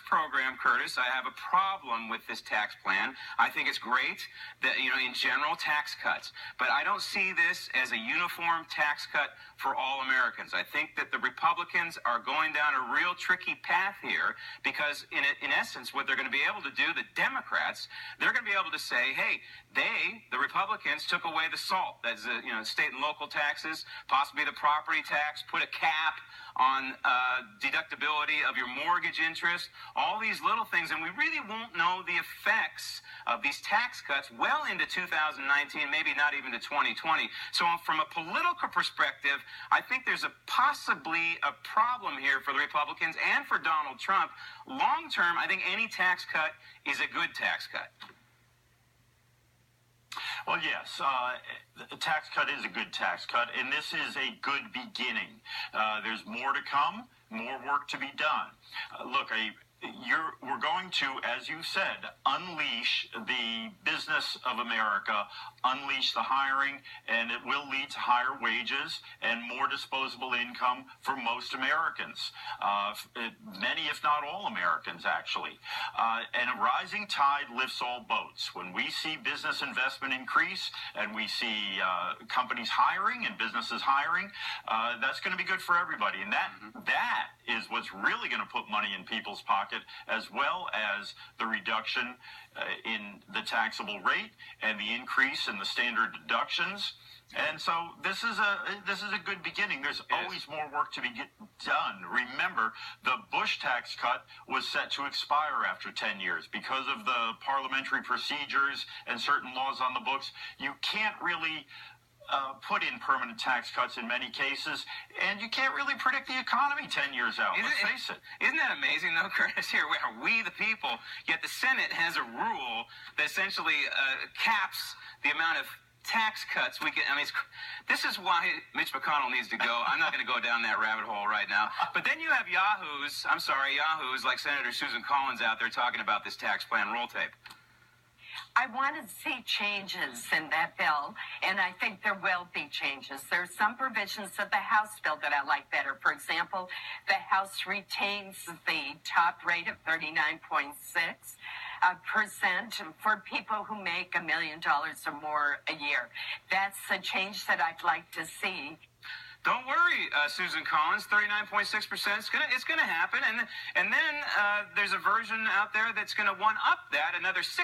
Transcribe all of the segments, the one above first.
program, Curtis, I have a problem with this tax plan. I think it's great that, in general, tax cuts. But I don't see this as a uniform tax cut for all Americans. I think that the Republicans are going down a real tricky path here because, in essence, what they're going to be able to do, the Democrats, they're going to be able to say, hey, the Republicans, took away the SALT, that's state and local taxes, possibly the property tax, put a cap on deductibility of your mortgage interest, all these little things, and we really won't know the effects of these tax cuts well into 2019, maybe not even to 2020. So from a political perspective, I think there's possibly a problem here for the Republicans and for Donald Trump. Long term, I think any tax cut is a good tax cut. Well, yes, a tax cut is a good tax cut, and this is a good beginning. There's more to come, more work to be done. Look, we're going to, as you said, unleash the business of America, unleash the hiring, and it will lead to higher wages and more disposable income for most Americans. Many, if not all Americans, actually. And a rising tide lifts all boats. When we see business investment increase and we see companies hiring and businesses hiring, that's going to be good for everybody. And that is what's really going to put money in people's pocket, as well as the reduction in the taxable rate and the increase in the standard deductions. And so this is a good beginning. There's always more work to be done. Remember, the Bush tax cut was set to expire after 10 years because of the parliamentary procedures and certain laws on the books. You can't really put in permanent tax cuts in many cases, and you can't really predict the economy 10 years out. Let's face it. Isn't that amazing, though, Curtis? Here we the people, yet the Senate has a rule that essentially caps the amount of tax cuts we can. This is why Mitch McConnell needs to go. I'm not going to go down that rabbit hole right now. But then you have yahoos like Senator Susan Collins out there talking about this tax plan. Roll tape. I want to see changes in that bill, and I think there will be changes. There are some provisions of the House bill that I like better. For example, the House retains the top rate of 39.6% for people who make $1 million or more a year. That's a change that I'd like to see. Don't worry, Susan Collins. 39.6%. It's gonna happen, and then there's a version out there that's gonna one-up that, another 6%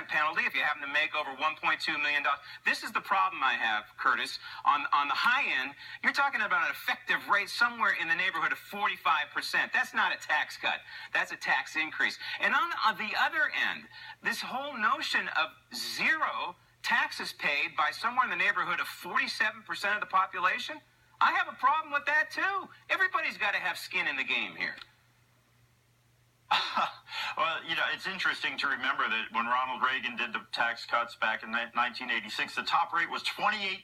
penalty if you happen to make over $1.2 million. This is the problem I have, Curtis. On the high end, you're talking about an effective rate somewhere in the neighborhood of 45%. That's not a tax cut. That's a tax increase. And on the other end, this whole notion of zero taxes paid by somewhere in the neighborhood of 47% of the population. I have a problem with that, too. Everybody's got to have skin in the game here. Well, it's interesting to remember that when Ronald Reagan did the tax cuts back in 1986, the top rate was 28%.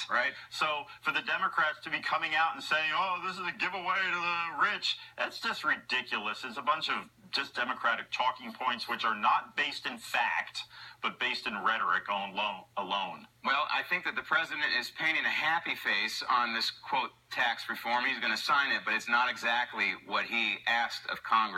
Right. So for the Democrats to be coming out and saying, oh, this is a giveaway to the rich, that's just ridiculous. It's a bunch of just Democratic talking points which are not based in fact, but based in rhetoric alone. Well, I think that the president is painting a happy face on this, quote, tax reform. He's going to sign it, but it's not exactly what he asked of Congress.